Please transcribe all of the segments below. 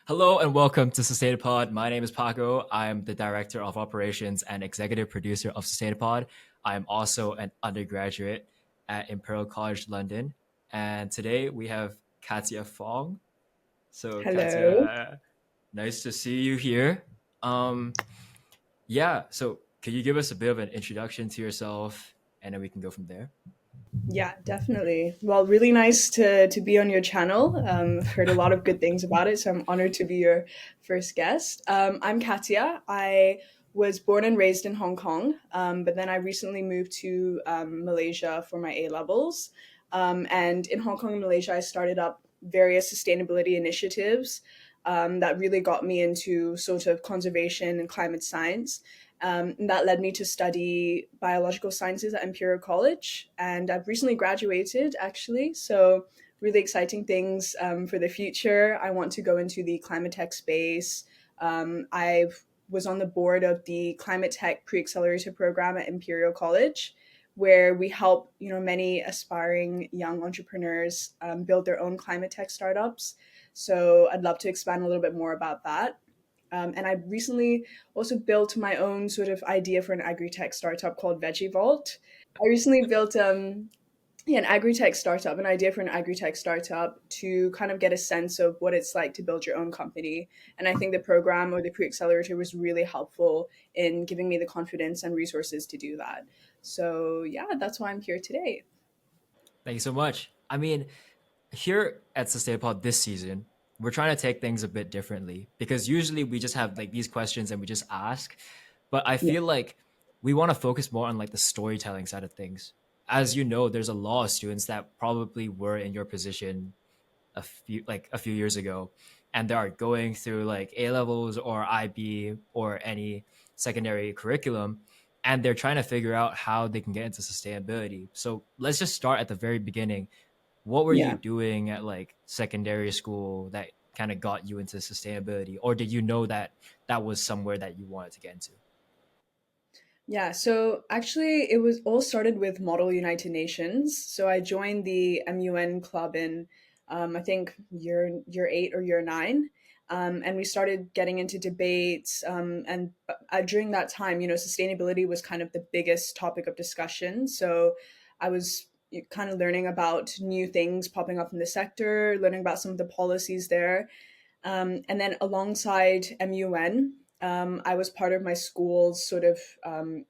Hello and welcome to Sustainapod. My name is Paco. I'm the Director of Operations and Executive Producer of Sustainapod. I'm also an undergraduate at Imperial College London. And today we have Katya Foong. So, Hello. Katya, nice to see you here. Um, so could you give us a bit of an introduction to yourself and then we can go from there? Yeah, definitely. Well, really nice to be on your channel. I've heard a lot of good things about it, so I'm honored to be your first guest. I'm Katya. I was born and raised in Hong Kong, but then I recently moved to Malaysia for my A levels. And in Hong Kong and Malaysia, I started up various sustainability initiatives that really got me into sort of conservation and climate science. And that led me to study biological sciences at Imperial College. And I've recently graduated, actually. So, really exciting things for the future. I want to go into the climate tech space. I was on the board of the Climate Tech Pre-Accelerator program at Imperial College, where we help many aspiring young entrepreneurs build their own climate tech startups. So I'd love to expand a little bit more about that. And I recently also built my own sort of idea for an agri-tech startup called Veggie Vault. I recently built an agri-tech startup, an idea for an agri-tech startup to kind of get a sense of what it's like to build your own company. And I think the program or the pre-accelerator was really helpful in giving me the confidence and resources to do that. So yeah, that's why I'm here today. Thank you so much. I mean, here at Sustainapod this season, we're trying to take things a bit differently because usually we just have like these questions and we just ask. But I Yeah. feel like we want to focus more on like the storytelling side of things. As you know, there's a lot of students that probably were in your position a few years ago and they are going through like A levels or IB or any secondary curriculum and they're trying to figure out how they can get into sustainability. So let's just start at the very beginning. What were you Yeah. doing at like secondary school that kind of got you into sustainability, or did you know that that was somewhere that you wanted to get into? Yeah, so actually, it was all started with Model United Nations. So I joined the MUN club in, I think year eight or year nine, and we started getting into debates. And during that time, sustainability was kind of the biggest topic of discussion. So I was kind of learning about new things popping up in the sector, learning about some of the policies there. And then alongside MUN, I was part of my school's sort of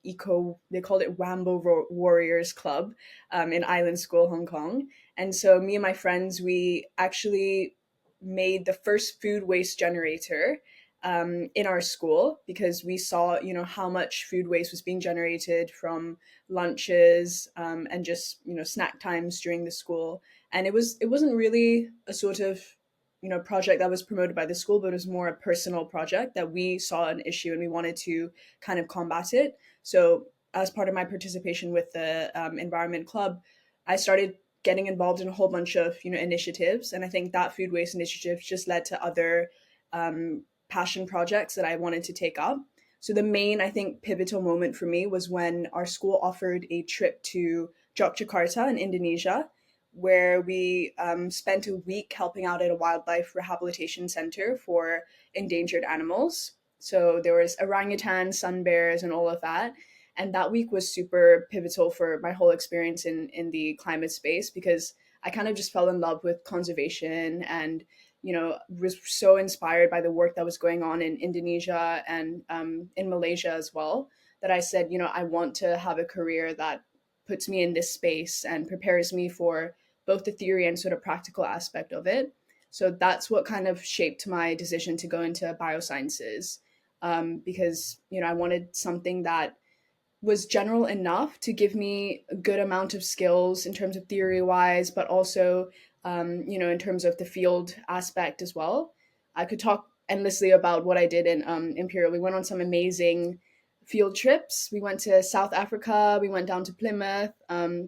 they called it Warriors Club in Island School, Hong Kong. And so me and my friends, we actually made the first food waste generator in our school because we saw, how much food waste was being generated from lunches and just, snack times during the school. And it wasn't really a sort of project that was promoted by the school, but it was more a personal project that we saw an issue and we wanted to kind of combat it. So as part of my participation with the environment club, I started getting involved in a whole bunch of initiatives, and I think that food waste initiative just led to other passion projects that I wanted to take up. So the main, I think, pivotal moment for me was when our school offered a trip to Yogyakarta in Indonesia, where we spent a week helping out at a wildlife rehabilitation center for endangered animals. So there was orangutans, sun bears, and all of that. And that week was super pivotal for my whole experience in the climate space because I kind of just fell in love with conservation and was so inspired by the work that was going on in Indonesia and in Malaysia as well that I said, I want to have a career that puts me in this space and prepares me for both the theory and sort of practical aspect of it. So that's what kind of shaped my decision to go into biosciences because I wanted something that was general enough to give me a good amount of skills in terms of theory wise, but also in terms of the field aspect as well. I could talk endlessly about what I did in Imperial. We went on some amazing field trips. We went to South Africa. We went down to Plymouth.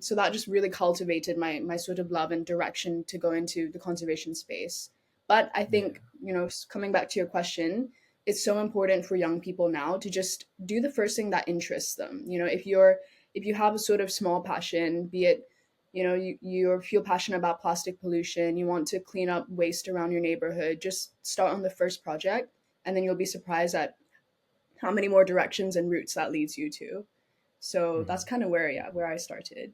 So that just really cultivated my sort of love and direction to go into the conservation space. But I Yeah. think coming back to your question, it's so important for young people now to just do the first thing that interests them. If you have a sort of small passion, be it you feel passionate about plastic pollution, you want to clean up waste around your neighborhood, just start on the first project, and then you'll be surprised at how many more directions and routes that leads you to. So that's Mhm. kind of where I started.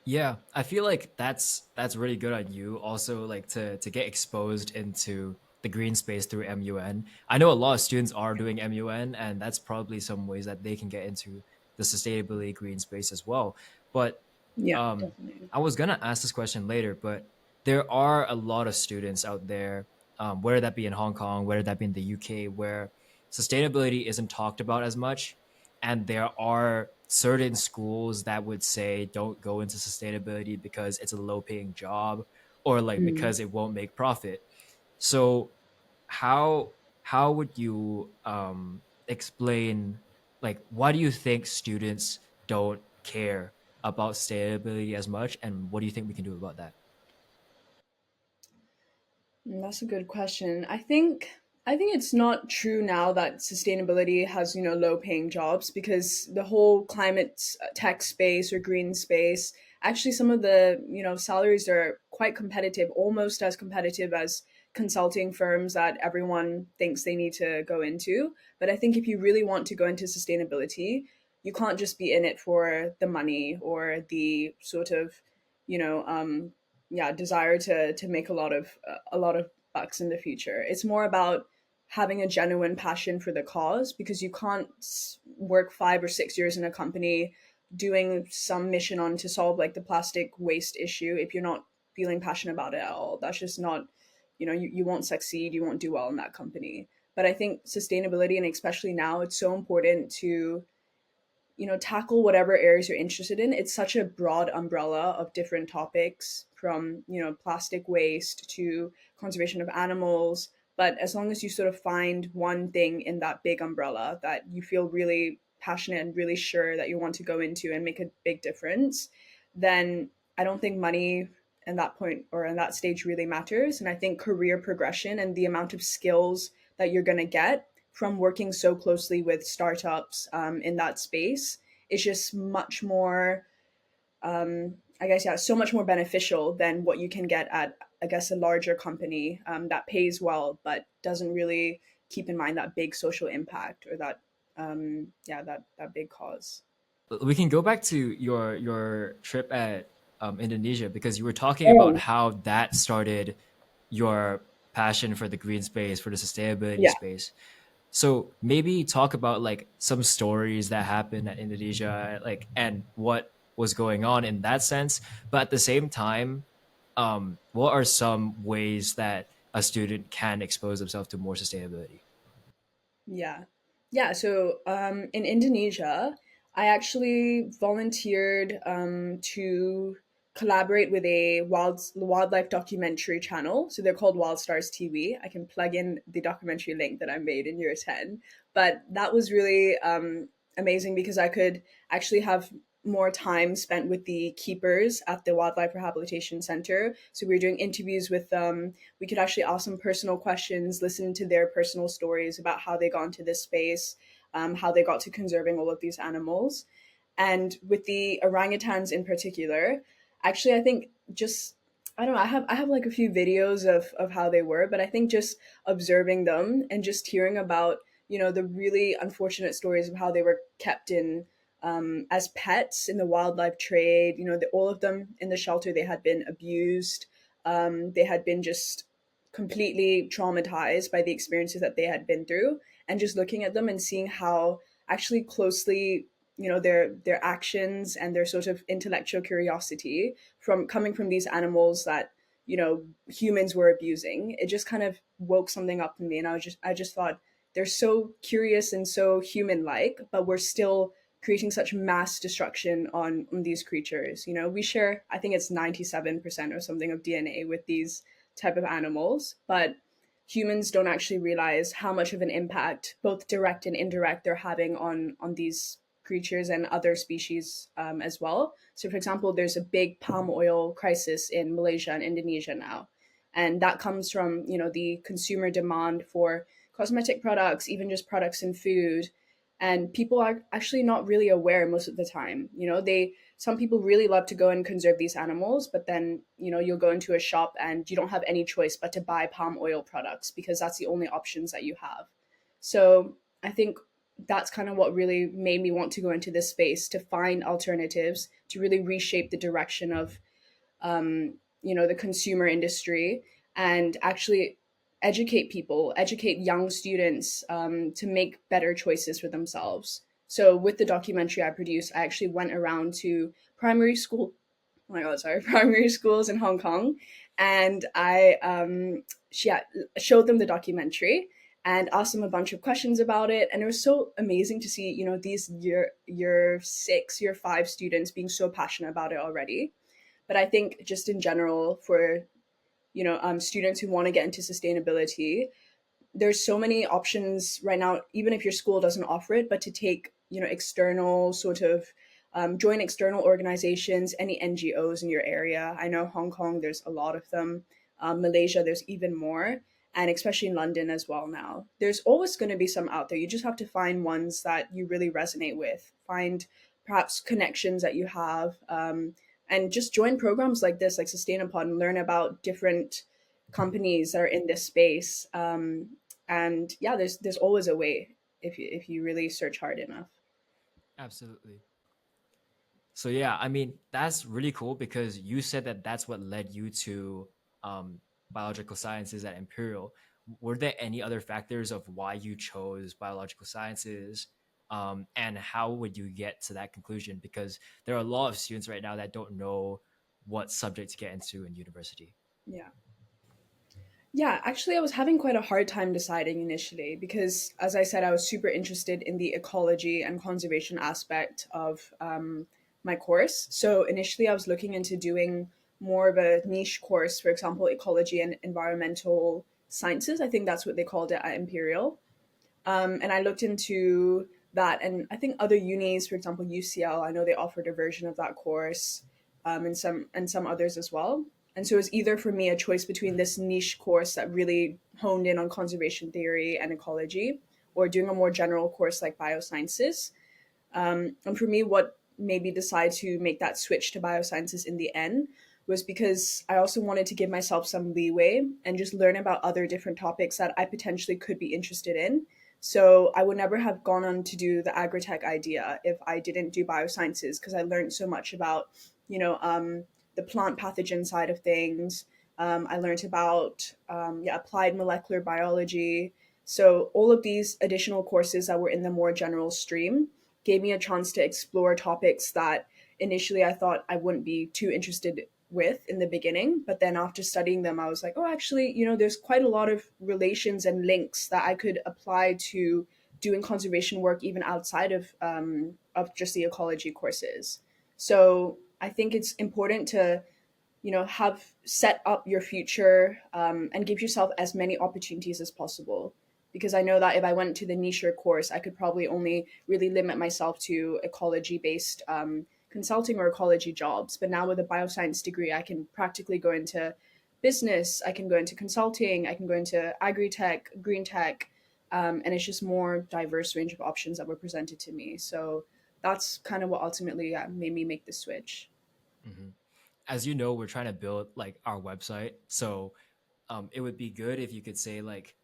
Yeah, I feel like that's really good on you. Also, like to get exposed into the green space through MUN. I know a lot of students are doing MUN, and that's probably some ways that they can get into the sustainability green space as well. But Yeah, um, definitely. I was gonna ask this question later, but there are a lot of students out there, whether that be in Hong Kong, whether that be in the UK, where sustainability isn't talked about as much, and there are certain schools that would say don't go into sustainability because it's a low paying job or like Mm. because it won't make profit. So how how would you explain, like, why do you think students don't care about sustainability as much, and what do you think we can do about that? That's a good question. I think it's not true now that sustainability has, low paying jobs, because the whole climate tech space or green space, actually some of the, salaries are quite competitive, almost as competitive as consulting firms that everyone thinks they need to go into. But I think if you really want to go into sustainability, you can't just be in it for the money or the sort of, you know, um, yeah, desire to make a lot of bucks in the future. It's more about having a genuine passion for the cause, because you can't work 5 or 6 years in a company doing some mission on to solve like the plastic waste issue if you're not feeling passionate about it at all. That's just not, you won't succeed, you won't do well in that company. But I think sustainability, and especially now, it's so important to, tackle whatever areas you're interested in. It's such a broad umbrella of different topics, from, plastic waste to conservation of animals. But as long as you sort of find one thing in that big umbrella that you feel really passionate and really sure that you want to go into and make a big difference, then I don't think money in that point or in that stage really matters. And I think career progression and the amount of skills that you're going to get from working so closely with startups in that space is just much more, I guess, yeah, so much more beneficial than what you can get at, I guess, a larger company that pays well but doesn't really keep in mind that big social impact or that, yeah, that big cause. We can go back to your trip at Indonesia, because you were talking about Oh, how that started your passion for the green space, for the sustainability yeah. space. So maybe talk about like some stories that happened at Indonesia, like, and what was going on in that sense. But at the same time, what are some ways that a student can expose themselves to more sustainability? Yeah. Yeah. So in Indonesia, I actually volunteered to collaborate with a wildlife documentary channel. So they're called Wild Stars TV. I can plug in the documentary link that I made in year 10. But that was really amazing, because I could actually have more time spent with the keepers at the Wildlife Rehabilitation Center. So we were doing interviews with them. We could actually ask them personal questions, listen to their personal stories about how they got into this space, how they got to conserving all of these animals. And with the orangutans in particular, actually, I think just, I don't know, I have like a few videos of how they were, but I think just observing them and just hearing about, the really unfortunate stories of how they were kept in, as pets in the wildlife trade. All of them in the shelter, they had been abused. They had been just completely traumatized by the experiences that they had been through. And just looking at them and seeing how actually closely, their actions and their sort of intellectual curiosity from coming from these animals that, humans were abusing, it just kind of woke something up in me. And I just thought, they're so curious and so human like, but we're still creating such mass destruction on these creatures. We share, I think it's 97% or something of DNA with these type of animals, but humans don't actually realize how much of an impact, both direct and indirect, they're having on these creatures and other species as well. So, for example, there's a big palm oil crisis in Malaysia and Indonesia now, and that comes from, the consumer demand for cosmetic products, even just products in food. and people are actually not really aware most of the time. Some people really love to go and conserve these animals, but then you'll go into a shop and you don't have any choice but to buy palm oil products because that's the only options that you have. So I think that's kind of what really made me want to go into this space, to find alternatives to really reshape the direction of the consumer industry, and actually educate people, educate young students, to make better choices for themselves. So with the documentary I produced, I actually went around to primary school. Oh my god, sorry, primary schools in Hong Kong, and I showed them the documentary and asked them a bunch of questions about it. And it was so amazing to see, these year 6, year 5 students being so passionate about it already. But I think just in general, for students who want to get into sustainability, there's so many options right now, even if your school doesn't offer it, but to take external sort of join external organizations, any NGOs in your area. I know Hong Kong, there's a lot of them. Malaysia, there's even more, and especially in London as well. Now there's always going to be some out there. You just have to find ones that you really resonate with, find perhaps connections that you have, and just join programs like this, like Sustainapod, and learn about different companies that are in this space. And yeah, there's always a way if you really search hard enough. Absolutely. So yeah, I mean that's really cool because you said that that's what led you to um, biological sciences at Imperial. Were there any other factors of why you chose biological sciences, and how would you get to that conclusion? Because there are a lot of students right now that don't know what subject to get into in university. Yeah. Yeah, actually, I was having quite a hard time deciding initially because, as I said, I was super interested in the ecology and conservation aspect of my course. So initially, I was looking into doing more of a niche course, for example, ecology and environmental sciences. I think that's what they called it at Imperial. And I looked into that, and I think other unis, for example, UCL, I know they offered a version of that course, and some others as well. And so it was either for me a choice between this niche course that really honed in on conservation theory and ecology, or doing a more general course like biosciences. And for me, what made me decide to make that switch to biosciences in the end was because I also wanted to give myself some leeway and just learn about other different topics that I potentially could be interested in. So I would never have gone on to do the agritech idea if I didn't do biosciences, because I learned so much about, you know, the plant pathogen side of things. I learned about applied molecular biology. So all of these additional courses that were in the more general stream gave me a chance to explore topics that initially I thought I wouldn't be too interested with in the beginning. But then after studying them, I was like, oh, actually, there's quite a lot of relations and links that I could apply to doing conservation work even outside of just the ecology courses. So I think it's important to have set up your future, and give yourself as many opportunities as possible, because I know that if I went to the niche course, I could probably only really limit myself to ecology based consulting or ecology jobs. But now with a bioscience degree, I can practically go into business, I can go into consulting, I can go into agri-tech, green tech, and it's just more diverse range of options that were presented to me. So that's kind of what ultimately made me make the switch. Mhm. As you know, we're trying to build like our website, so it would be good if you could say like,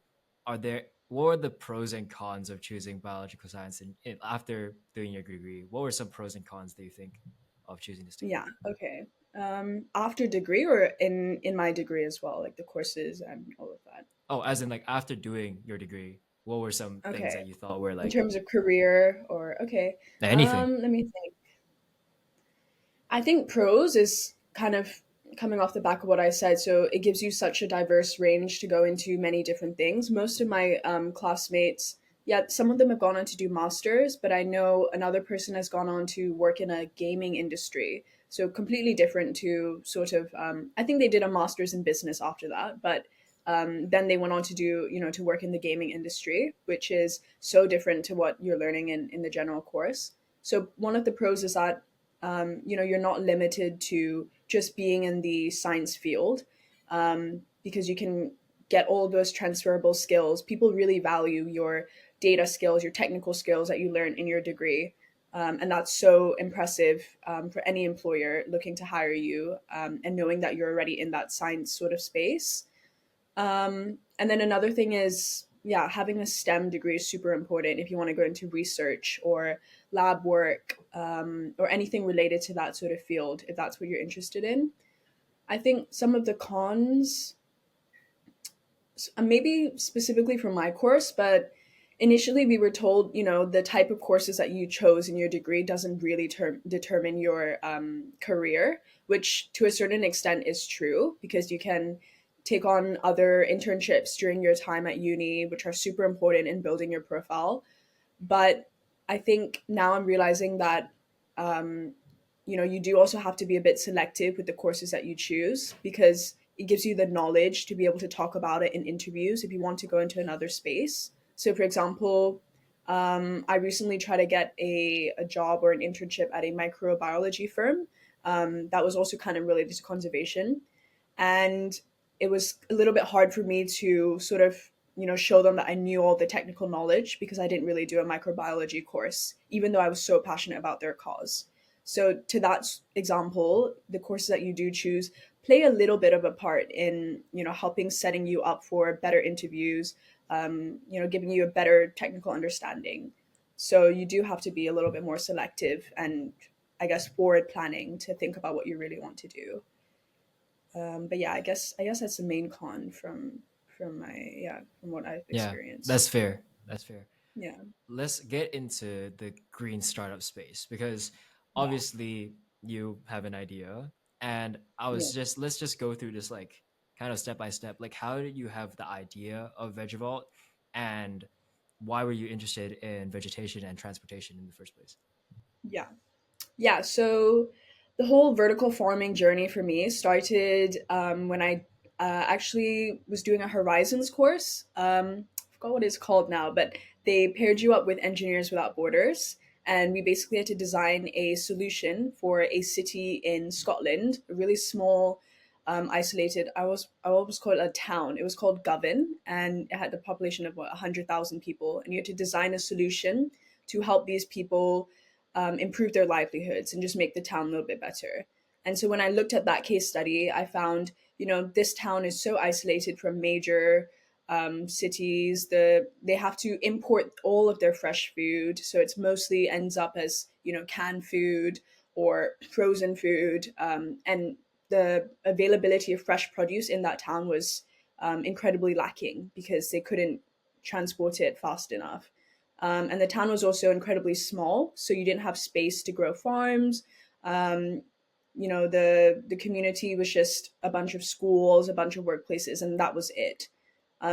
are there what were the pros and cons of choosing biological science after doing your degree? What were some pros and cons that you think of choosing this degree? Yeah. Okay. After degree or in my degree as well, like the courses and all of that. Oh, as in like after doing your degree, what were some things Okay. that you thought were In like terms of career or okay. anything? Let me think. I think pros is kind of coming off the back of what I said. So it gives you such a diverse range to go into many different things. Most of my classmates, yeah, some of them have gone on to do masters, but I know another person has gone on to work in a gaming industry. So completely different to sort of, I think they did a master's in business after that, but then they went on to do, to work in the gaming industry, which is so different to what you're learning in the general course. So one of the pros is that you're not limited to just being in the science field, because you can get all those transferable skills. People really value your data skills, your technical skills that you learn in your degree. And that's so impressive for any employer looking to hire you, and knowing that you're already in that science sort of space. And then another thing is, yeah, having a STEM degree is super important if you want to go into research or lab work, or anything related to that sort of field, if that's what you're interested in. I think some of the cons, maybe specifically for my course, but initially we were told, the type of courses that you chose in your degree doesn't really determine your career, which to a certain extent is true because you can take on other internships during your time at uni, which are super important in building your profile. But I think now I'm realizing that, um, you do also have to be a bit selective with the courses that you choose because it gives you the knowledge to be able to talk about it in interviews if you want to go into another space. So, for example, I recently tried to get a job or an internship at a microbiology firm that was also kind of related to conservation. And it was a little bit hard for me to sort of show them that I knew all the technical knowledge because I didn't really do a microbiology course even though I was so passionate about their cause. So to that example, the courses that you do choose play a little bit of a part in helping setting you up for better interviews, giving you a better technical understanding. So you do have to be a little bit more selective and, I guess, forward planning to think about what you really want to do. But yeah, I guess that's the main con from what I've Yeah, experienced. that's fair. That's fair. Yeah, Let's get into the green startup space because yeah, obviously you have an idea, and I yeah, was just let's just go through this like kind of step by step. Like, how did you have the idea of Vegevault, and why were you interested in vegetation and transportation in the first place? yeah. Yeah, so the whole vertical farming journey for me started when I actually was doing a Horizons course. I forgot what it's called now, but they paired you up with Engineers Without Borders. And we basically had to design a solution for a city in Scotland, a really small, isolated. I always call it a town. It was called Govan, and it had a population of 100,000 people. And you had to design a solution to help these people improve their livelihoods and just make the town a little bit better. And so when I looked at that case study, I found, this town is so isolated from major cities. They have to import all of their fresh food, so it's mostly ends up as canned food or frozen food, and the availability of fresh produce in that town was incredibly lacking because they couldn't transport it fast enough. And the town was also incredibly small, so you didn't have space to grow farms. Um, the community was just a bunch of schools, a bunch of workplaces, and that was it.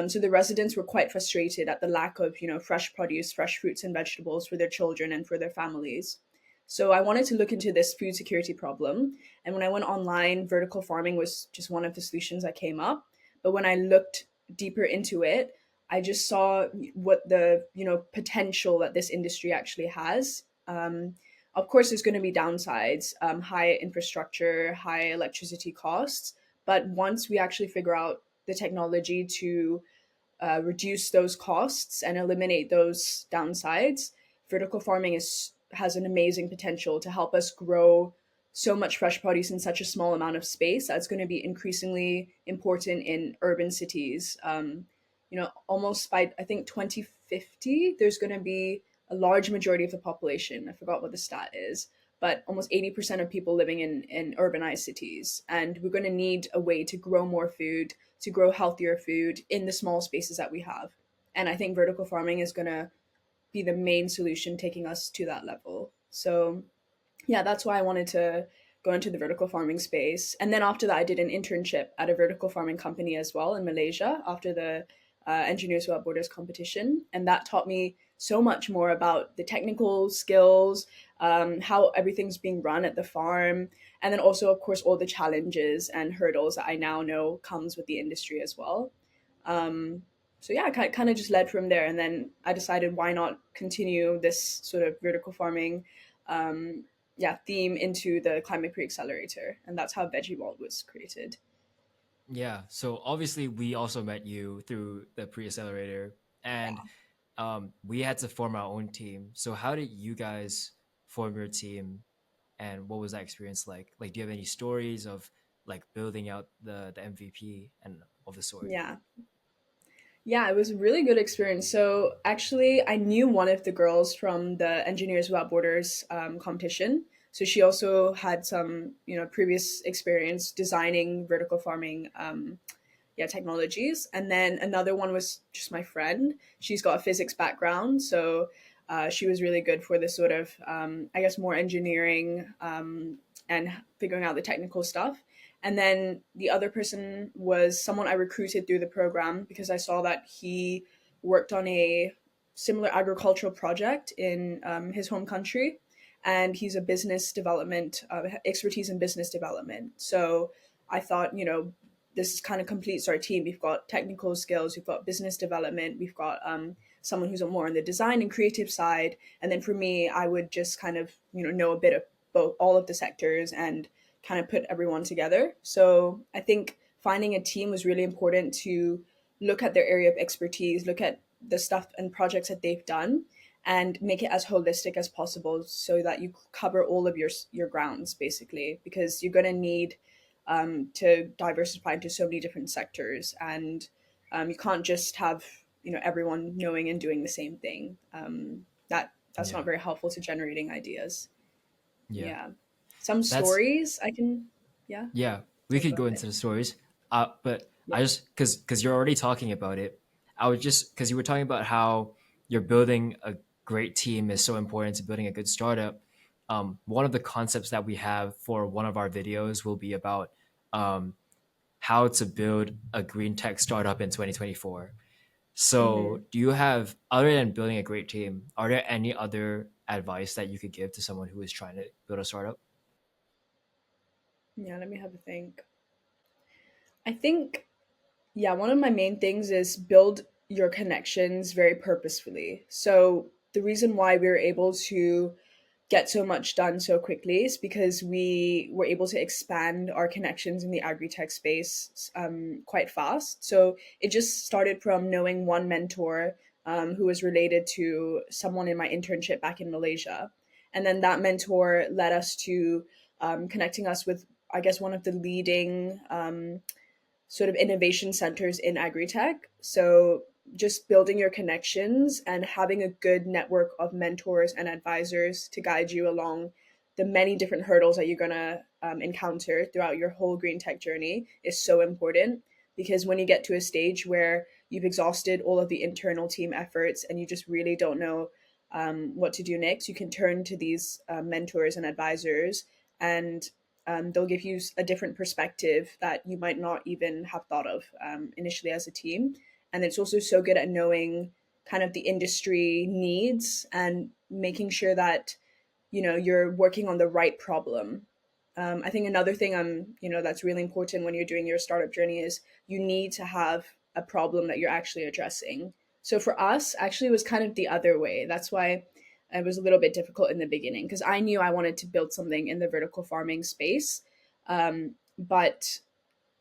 So the residents were quite frustrated at the lack of fresh produce, fresh fruits and vegetables for their children and for their families. So I wanted to look into this food security problem, and when I went online, vertical farming was just one of the solutions that came up. But when I looked deeper into it, I just saw what the potential that this industry actually has. Of course, there's going to be downsides, high infrastructure, high electricity costs. But once we actually figure out the technology to reduce those costs and eliminate those downsides, vertical farming has an amazing potential to help us grow so much fresh produce in such a small amount of space that's going to be increasingly important in urban cities. Almost by I think 2050, there's going to be a large majority of the population. I forgot what the stat is, but almost 80% of people living in urbanized cities. And we're going to need a way to grow more food, to grow healthier food in the small spaces that we have. And I think vertical farming is going to be the main solution taking us to that level. So yeah, that's why I wanted to go into the vertical farming space. And then after that, I did an internship at a vertical farming company as well in Malaysia after the Engineers Without Borders competition. And that taught me so much more about the technical skills, how everything's being run at the farm, and then also, of course, all the challenges and hurdles that I now know comes with the industry as well. Um, so yeah, I kind of just led from there, and then I decided why not continue this sort of vertical farming um, theme into the Climate Pre Accelerator, and that's how Veggie Vault was created. Yeah, so obviously we also met you through the pre accelerator, and Yeah, we had to form our own team. So how did you guys form your team, and what was that experience like? Like, do you have any stories of like building out the MVP and of the sort? Yeah. Yeah, it was a really good experience. So actually, I knew one of the girls from the Engineers Without Borders competition. So she also had some, previous experience designing vertical farming technologies. And then another one was just my friend. She's got a physics background, so she was really good for this sort of, I guess, more engineering and figuring out the technical stuff. And then the other person was someone I recruited through the program because I saw that he worked on a similar agricultural project in his home country. And he's a business development, expertise in business development. So I thought, this kind of completes our team. We've got technical skills, we've got business development, we've got someone who's more on the design and creative side. And then for me, I would just kind of, know a bit of both, all of the sectors, and kind of put everyone together. So I think finding a team was really important to look at their area of expertise, look at the stuff and projects that they've done, and make it as holistic as possible so that you cover all of your grounds basically, because you're going to need to diversify into so many different sectors, and you can't just have everyone knowing and doing the same thing. That's Yeah, not very helpful to generating ideas. yeah. Yeah, some That's stories I can. Yeah, Yeah, we sorry, could go go ahead. into the stories. But Yeah. I just because you're already talking about it, I would just because you were talking about how you're building a great team is so important to building a good startup. One of the concepts that we have for one of our videos will be about um, how to build a green tech startup in 2024. So, Hmm. do you have, other than building a great team, are there any other advice that you could give to someone who is trying to build a startup? Yeah, let me have a think. I think, yeah, one of my main things is build your connections very purposefully. So the reason why we were able to get so much done so quickly is because we were able to expand our connections in the agri-tech space quite fast. So it just started from knowing one mentor who was related to someone in my internship back in Malaysia. And then that mentor led us to connecting us with, I guess, one of the leading sort of innovation centers in agri-tech. So just building your connections and having a good network of mentors and advisors to guide you along the many different hurdles that you're going to encounter throughout your whole green tech journey is so important, because when you get to a stage where you've exhausted all of the internal team efforts and you just really don't know what to do next, you can turn to these mentors and advisors, and they'll give you a different perspective that you might not even have thought of initially as a team. And it's also so good at knowing kind of the industry needs and making sure that you're working on the right problem. I think another thing that's really important when you're doing your startup journey is you need to have a problem that you're actually addressing. So for us, actually, it was kind of the other way. That's why it was a little bit difficult in the beginning, because I knew I wanted to build something in the vertical farming space. But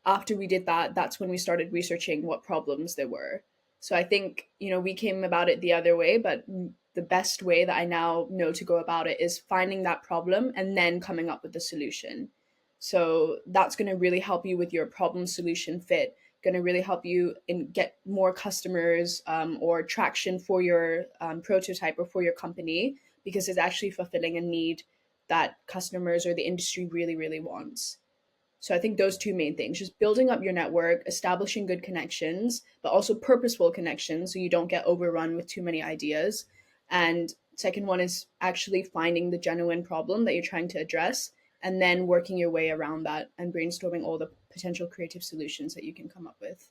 after we did that, that's when we started researching what problems there were. So I think, we came about it the other way, but the best way that I now know to go about it is finding that problem and then coming up with the solution. So that's going to really help you with your problem solution fit, going to really help you in get more customers or traction for your prototype or for your company, because it's actually fulfilling a need that customers or the industry really, really wants. So I think those two main things, just building up your network, establishing good connections, but also purposeful connections so you don't get overrun with too many ideas. And second one is actually finding the genuine problem that you're trying to address and then working your way around that and brainstorming all the potential creative solutions that you can come up with.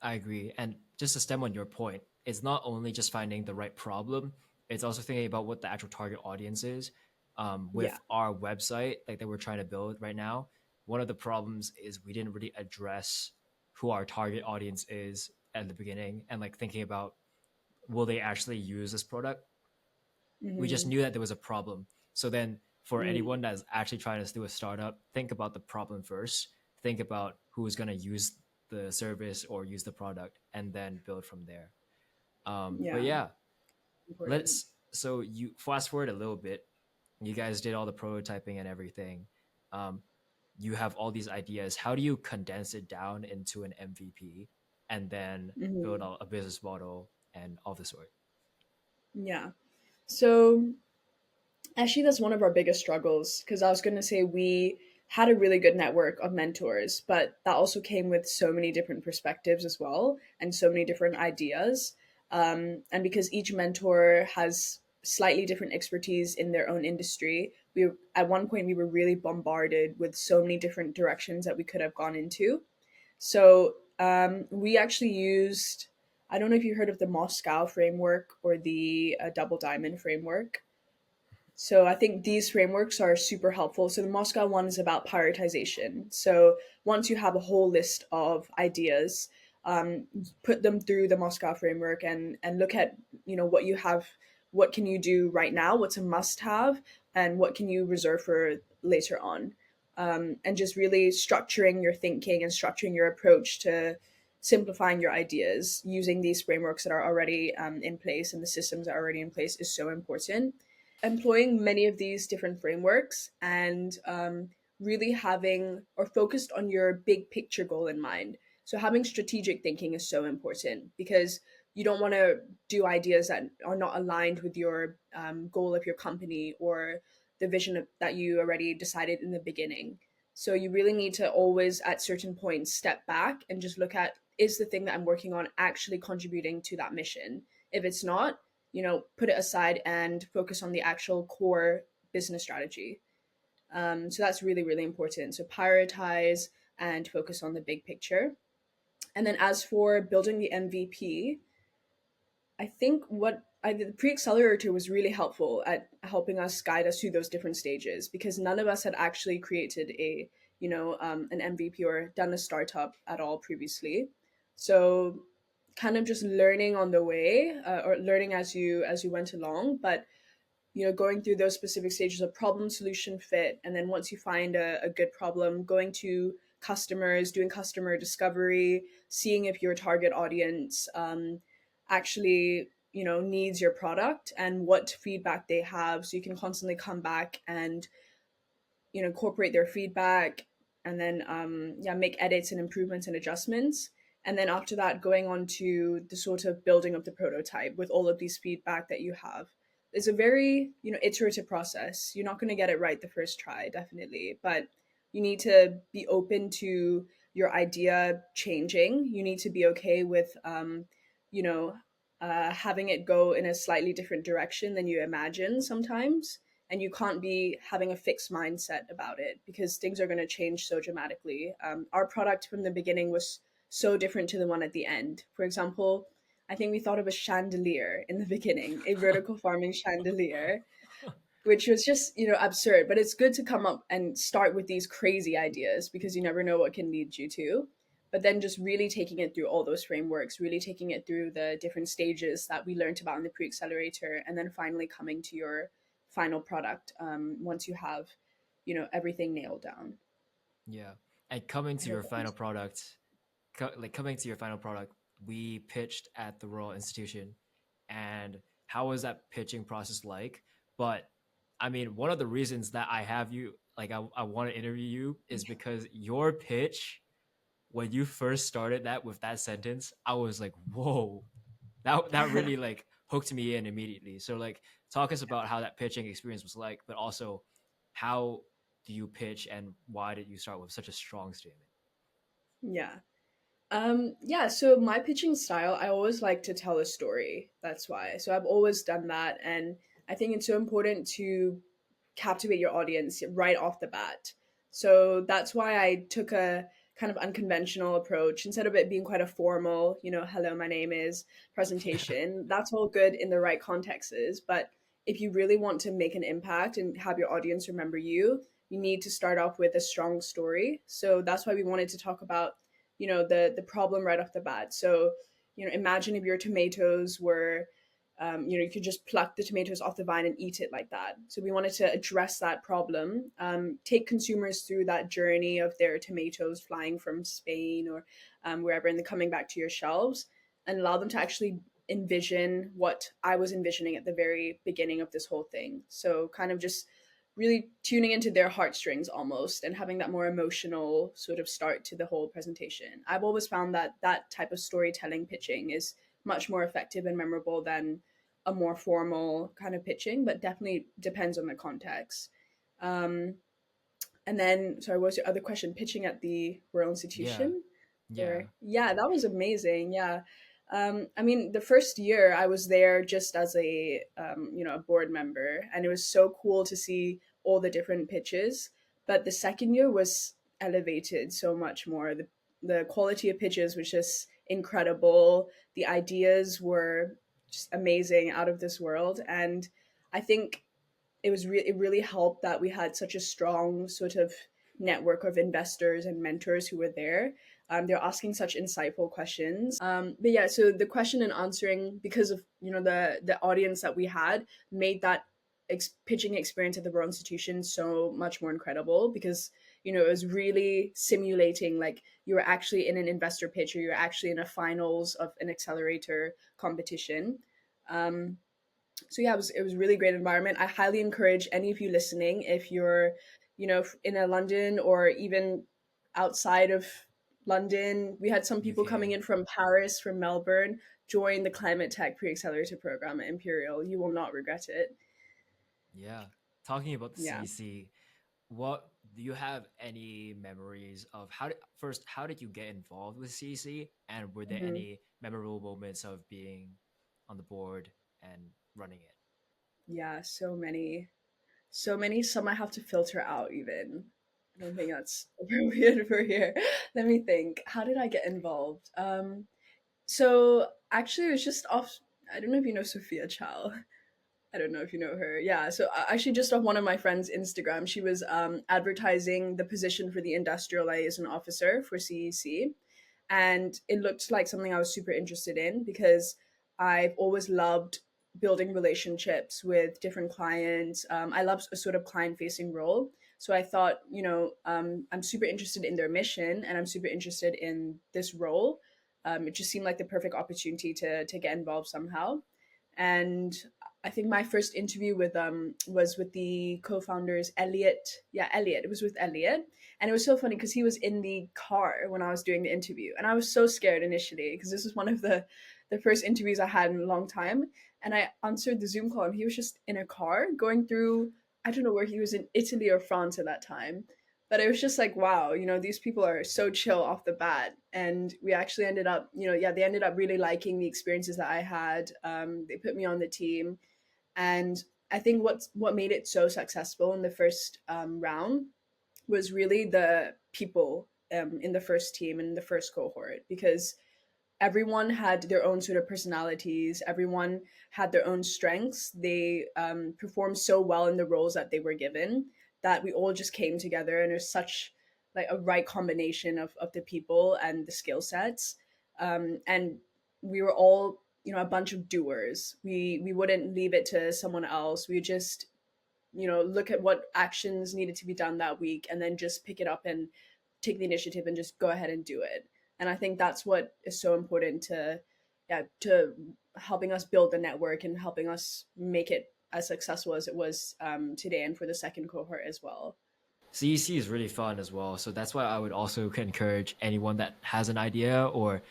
I agree. And just to stem on your point, it's not only just finding the right problem, it's also thinking about what the actual target audience is. Yeah. With our website, like that we're trying to build right now, one of the problems is we didn't really address who our target audience is at the beginning, and like thinking about, will they actually use this product? We just Mm-hmm. knew that there was a problem. So then for Mm. anyone that's actually trying to do a startup, think about the problem first. Think about who's going to use the service or use the product, and then build from there. But Yeah. yeah, Important. let's so you fast forward a little bit. You guys did all the prototyping and everything. Um, you have all these ideas. How do you condense it down into an MVP and then build Hmm. out a business model and all the sort? Yeah. So actually, that's one of our biggest struggles because I was going to say we had a really good network of mentors, but that also came with so many different perspectives as well and so many different ideas. And because each mentor has slightly different expertise in their own industry, we at one point we were really bombarded with so many different directions that we could have gone into. So we actually used, I don't know if you heard of the Moscow framework or the Double Diamond framework. So I think these frameworks are super helpful. So the Moscow one is about prioritization. So once you have a whole list of ideas, put them through the Moscow framework and look at what you have, what can you do right now, what's a must have, and what can you reserve for later on, and just really structuring your thinking and structuring your approach to simplifying your ideas using these frameworks that are already in place and the systems that are already in place is so important. Employing many of these different frameworks and really having or focused on your big picture goal in mind. So having strategic thinking is so important because you don't want to do ideas that are not aligned with your goal of your company or the vision that you already decided in the beginning. So you really need to always at certain points step back and just look at, is the thing that I'm working on actually contributing to that mission? If it's not, put it aside and focus on the actual core business strategy. So that's really, really important. So prioritize and focus on the big picture. And then as for building the MVP, I think what I did, the pre-accelerator was really helpful at helping us guide us through those different stages because none of us had actually created an MVP or done a startup at all previously. So kind of just learning on the way or learning as you went along, but going through those specific stages of problem solution fit, and then once you find a good problem, going to customers, doing customer discovery, seeing if your target audience actually needs your product and what feedback they have, so you can constantly come back and incorporate their feedback, and then yeah, make edits and improvements and adjustments. And then after that, going on to the sort of building of the prototype with all of these feedback that you have. It's a very iterative process. You're not going to get it right the first try, definitely, but you need to be open to your idea changing. You need to be okay with you know having it go in a slightly different direction than you imagine sometimes, and you can't be having a fixed mindset about it because things are going to change so dramatically. Our product from the beginning was so different to the one at the end. For example, I think we thought of a chandelier in the beginning, a vertical farming chandelier, which was just absurd. But it's good to come up and start with these crazy ideas because you never know what can lead you to. But then just really taking it through all those frameworks, really taking it through the different stages that we learned about in the pre-accelerator, and then finally coming to your final product once you have everything nailed down. Yeah. And coming I to hope your that final makes product, coming to your final product, we pitched at the Royal Institution. And how was that pitching process like? But I mean, one of the reasons that I have you, like, I want to interview you is because your pitch, when you first started that with that sentence, I was like, whoa, that sense. really like hooked me in immediately. So like talk us about how that pitching experience was like, but also how do you pitch and why did you start with such a strong statement? Yeah. Yeah, so my pitching style, I always like to tell a story. That's why. So I've always done that. And I think it's so important to captivate your audience right off the bat. So that's why I took a kind of unconventional approach instead of it being quite a formal, hello, my name is Yeah. presentation. That's all good in the right contexts. But if you really want to make an impact and have your audience remember you, you need to start off with a strong story. So that's why we wanted to talk about the problem right off the bat. So imagine if your tomatoes were you could just pluck the tomatoes off the vine and eat it like that. So we wanted to address that problem, take consumers through that journey of their tomatoes flying from Spain or wherever and then coming back to your shelves, and allow them to actually envision what I was envisioning at the very beginning of this whole thing. So kind of just really tuning into their heartstrings almost and having that more emotional sort of start to the whole presentation. I've always found that that type of storytelling pitching is much more effective and memorable than a more formal kind of pitching, but definitely depends on the context. Um, and then, sorry, what was your other question? Pitching at the Royal Yeah. Institution? Yeah. Or yeah, that was amazing. Yeah. I mean, the first year I was there just as a a board member, and it was so cool to see all the different pitches. But the second year was elevated so much more. The quality of pitches was just incredible. The ideas were just amazing, out of this world, and I think it really helped that we had such a strong sort of network of investors and mentors who were there. They're asking such insightful questions. But yeah, so the question and answering, because of the audience that we had, made that pitching experience at the Royal Institution so much more incredible, because it was really simulating like you were actually in an investor pitch, or you're actually in a finals of an accelerator competition. Um, so yeah, it was a really great environment. I highly encourage any of you listening, if you're in a London or even outside of London. We had some people coming UK. in from Paris, from Melbourne. Join the climate tech pre-accelerator program at Imperial. You will not regret it. Yeah. Talking about the Yeah. CEC, what do you have any memories of how did you get involved with CEC, and were there Hmm. any memorable moments of being on the board and running it? Yeah, so many. Some I have to filter out even. I don't think that's appropriate for here. Let me think, how did I get involved? So actually, it was just off. I don't know if you know Sophia Chow. I don't know if you know her. Yeah. So actually, just off one of my friend's Instagram, she was advertising the position for the industrial liaison officer for CEC, and it looked like something I was super interested in, because I've always loved building relationships with different clients. I love a sort of client facing role. So I thought, I'm super interested in their mission, and I'm super interested in this role. It just seemed like the perfect opportunity to get involved somehow. And I think my first interview with was with the co-founders Elliot. Yeah, Elliot. It was with Elliot, and it was so funny because he was in the car when I was doing the interview, and I was so scared initially because this was one of the first interviews I had in a long time. And I answered the Zoom call, and he was just in a car going through. I don't know where he was, in Italy or France at that time. But it was just like, wow, these people are so chill off the bat. And we actually ended up, yeah, they ended up really liking the experiences that I had. They put me on the team. And I think what made it so successful in the first round was really the people in the first team and the first cohort, because everyone had their own sort of personalities. Everyone had their own strengths. They performed so well in the roles that they were given, that we all just came together, and there's such like a right combination of the people and the skill sets. And we were all a bunch of doers. We wouldn't leave it to someone else. We just look at what actions needed to be done that week, and then just pick it up and take the initiative and just go ahead and do it. And I think that's what is so important to, yeah, to helping us build the network and helping us make it as successful as it was today, and for the second cohort as well. CEC is really fun as well, so that's why I would also encourage anyone that has an idea or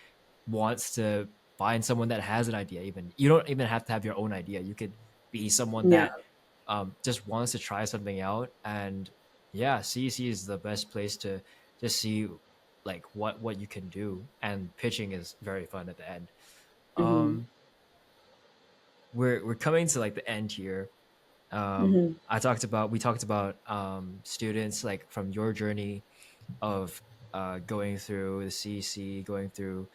wants to find someone that has an idea. Even you don't even have to have your own idea. You could be someone Yeah. that just wants to try something out, and yeah, CEC is the best place to just see like what you can do, and pitching is very fun at the end. Hmm. um we're coming to like the end here. Hmm. We talked about students like from your journey of going through the CEC, going through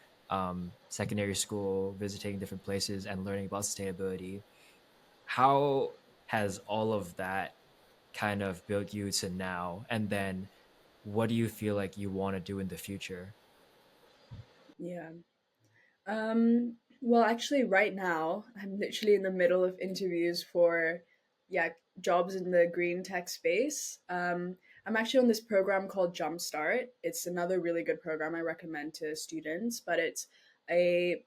secondary school, visiting different places, and learning about sustainability. How has all of that kind of built you to now? And then what do you feel like you want to do in the future? Yeah. Well, actually, right now, I'm literally in the middle of interviews for, yeah, jobs in the green tech space. I'm actually on this program called Jumpstart. It's another really good program I recommend to students, but it's a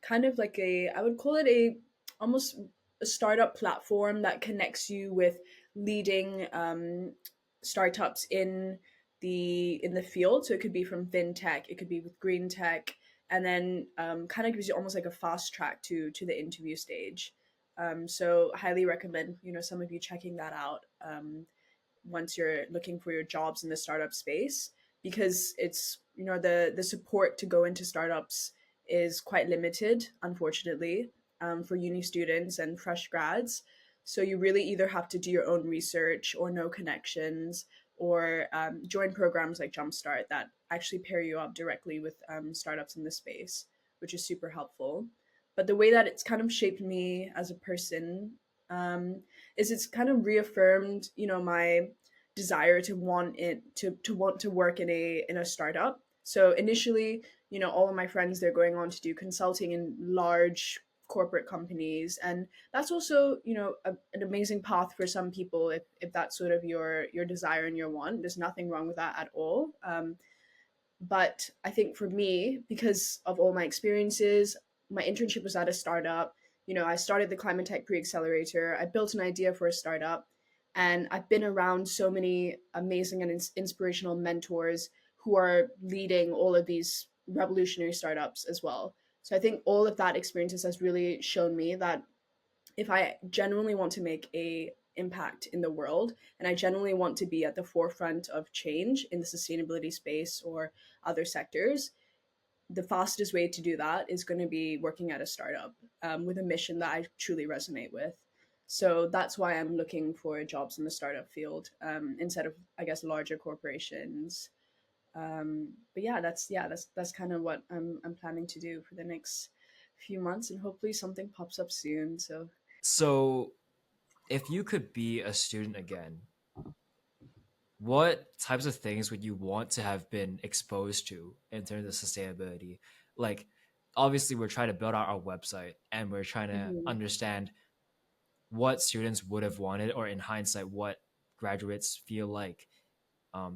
kind of like a, I would call it a almost a startup platform that connects you with leading startups in the field. So it could be from fintech, it could be with green tech, and then kind of gives you almost like a fast track to the interview stage. So highly recommend, you know, some of you checking that out. Once you're looking for your jobs in the startup space, because it's, you know, the support to go into startups is quite limited, unfortunately, for uni students and fresh grads. So you really either have to do your own research or know connections, or join programs like Jumpstart that actually pair you up directly with startups in the space, which is super helpful. But the way that it's kind of shaped me as a person, um, is it's kind of reaffirmed, you know, my desire to want to work in a startup. So initially, you know, all of my friends, they're going on to do consulting in large corporate companies, and that's also, you know, an amazing path for some people if that's sort of your desire and your want. There's nothing wrong with that at all. But I think for me, because of all my experiences, my internship was at a startup. You know, I started the Climate Tech Pre Accelerator. I built an idea for a startup, and I've been around so many amazing and inspirational mentors who are leading all of these revolutionary startups as well. So I think all of that experiences has really shown me that if I genuinely want to make a impact in the world, and I genuinely want to be at the forefront of change in the sustainability space or other sectors, the fastest way to do that is going to be working at a startup, with a mission that I truly resonate with. So that's why I'm looking for jobs in the startup field, instead of, I guess, larger corporations. But that's kind of what I'm planning to do for the next few months, and hopefully something pops up soon. So So, if you could be a student again, what types of things would you want to have been exposed to in terms of sustainability? Like, obviously, we're trying to build out our website and we're trying to mhm. understand what students would have wanted, or in hindsight, what graduates feel like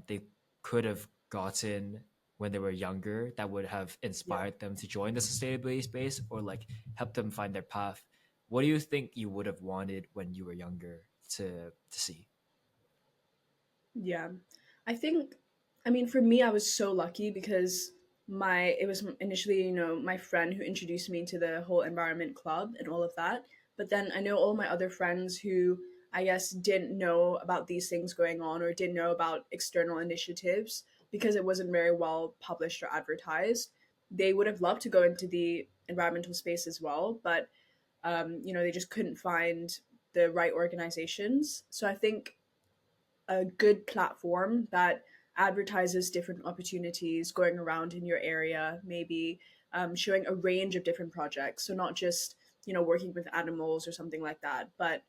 they could have gotten when they were younger that would have Yeah. inspired them to join the sustainability space, or like help them find their path. What do you think you would have wanted when you were younger to see? Yeah. I think, I mean, for me, I was so lucky because it was initially, you know, my friend who introduced me to the whole environment club and all of that. But then I know all my other friends who, I guess, didn't know about these things going on or didn't know about external initiatives because it wasn't very well published or advertised. They would have loved to go into the environmental space as well, but, you know, they just couldn't find the right organizations. So I think a good platform that advertises different opportunities going around in your area, maybe showing a range of different projects. So not just, you know, working with animals or something like that, but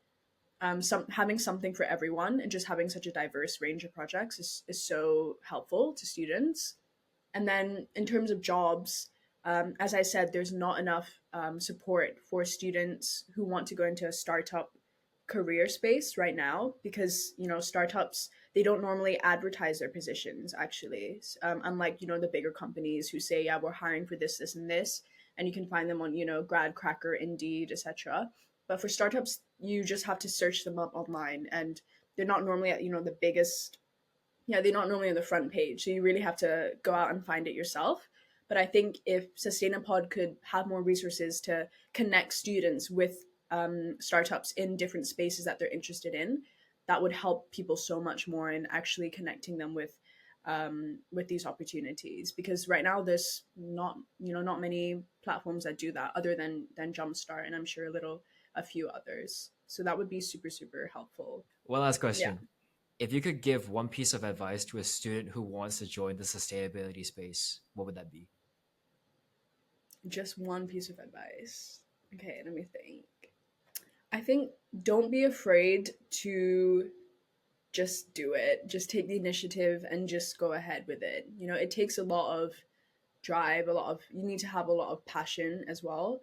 having something for everyone, and just having such a diverse range of projects is so helpful to students. And then in terms of jobs, as I said, there's not enough support for students who want to go into a startup career space right now, because, you know, startups, they don't normally advertise their positions actually, unlike, you know, the bigger companies who say, yeah, we're hiring for this, this, and this, and you can find them on, you know, Grad Cracker, Indeed, etc. But for startups, you just have to search them up online, and they're not normally at, you know, the biggest, yeah, they're not normally on the front page. So you really have to go out and find it yourself. But I think if Sustainapod could have more resources to connect students with startups in different spaces that they're interested in, that would help people so much more in actually connecting them with these opportunities. Because right now there's not, you know, not many platforms that do that other than Jumpstart, and I'm sure a few others. So that would be super super helpful. One last Yeah. question. If you could give one piece of advice to a student who wants to join the sustainability space, what would that be? Just one piece of advice. Okay, let me think. I think don't be afraid to just do it. Just take the initiative and just go ahead with it. You know, it takes a lot of drive, you need to have a lot of passion as well.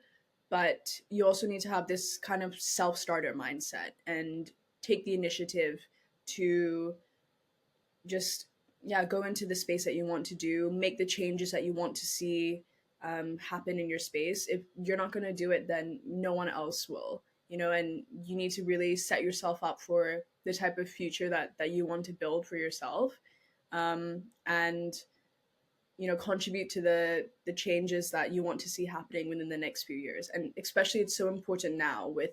But you also need to have this kind of self starter mindset and take the initiative to just, yeah, go into the space that you want to do, make the changes that you want to see, happen in your space. If you're not going to do it, then no one else will, you know, and you need to really set yourself up for the type of future that you want to build for yourself. And you know, contribute to the changes that you want to see happening within the next few years. And especially it's so important now with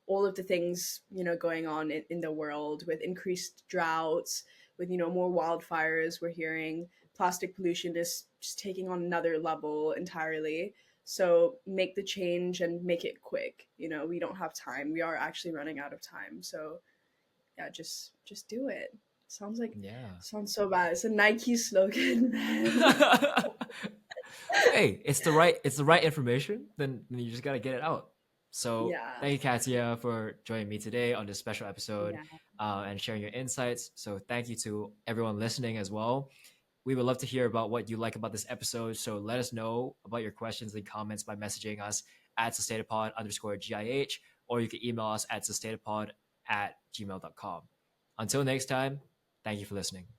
all of the things, you know, going on in the world, with increased droughts, with, you know, more wildfires. We're hearing plastic pollution is just taking on another level entirely. So make the change and make it quick. You know, we don't have time, we are actually running out of time. So yeah, just do it. Sounds like, Yeah. sounds so bad. It's a Nike slogan, man. Hey, it's the right information. Then you just gotta get it out. So Yeah. thank you, Katya, for joining me today on this special episode, Yeah. and sharing your insights. So thank you to everyone listening as well. We would love to hear about what you like about this episode. So let us know about your questions and comments by messaging us at sustainapod_GIH, or you can email us at sustainapod@gmail.com. Until next time, thank you for listening.